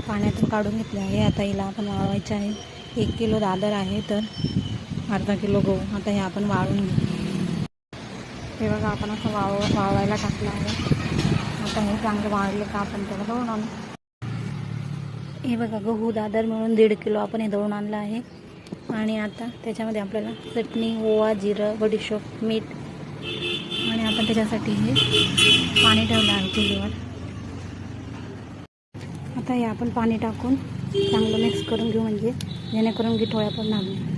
पाण्यातून काढून घेतले आहे. आता हिला आपण वाळवायचे आहे. 1 किलो दादर आहे तर अर्धा किलो गहू. आता हे आपण वाळून घेऊ. हे बघा आपण असं वाळवायला टाकलं आहे. आता हे चांगलं वाळलं का आपण त्याला दळून आणू. हे बघा गहू दादर मिळून 1.5 किलो आपण हे दळून आणलं आहे. आणि आता त्याच्यामध्ये आपल्याला चटणी, ओवा, जिरं, बडीशोप, मीठ आणि आपण त्याच्यासाठी हे पाणी ठेवलं आहे चुलीवर. आता हे आपण पाणी टाकून चांगलं मिक्स करून घेऊ, म्हणजे जेणेकरून गिठोळ्या पण लागणार.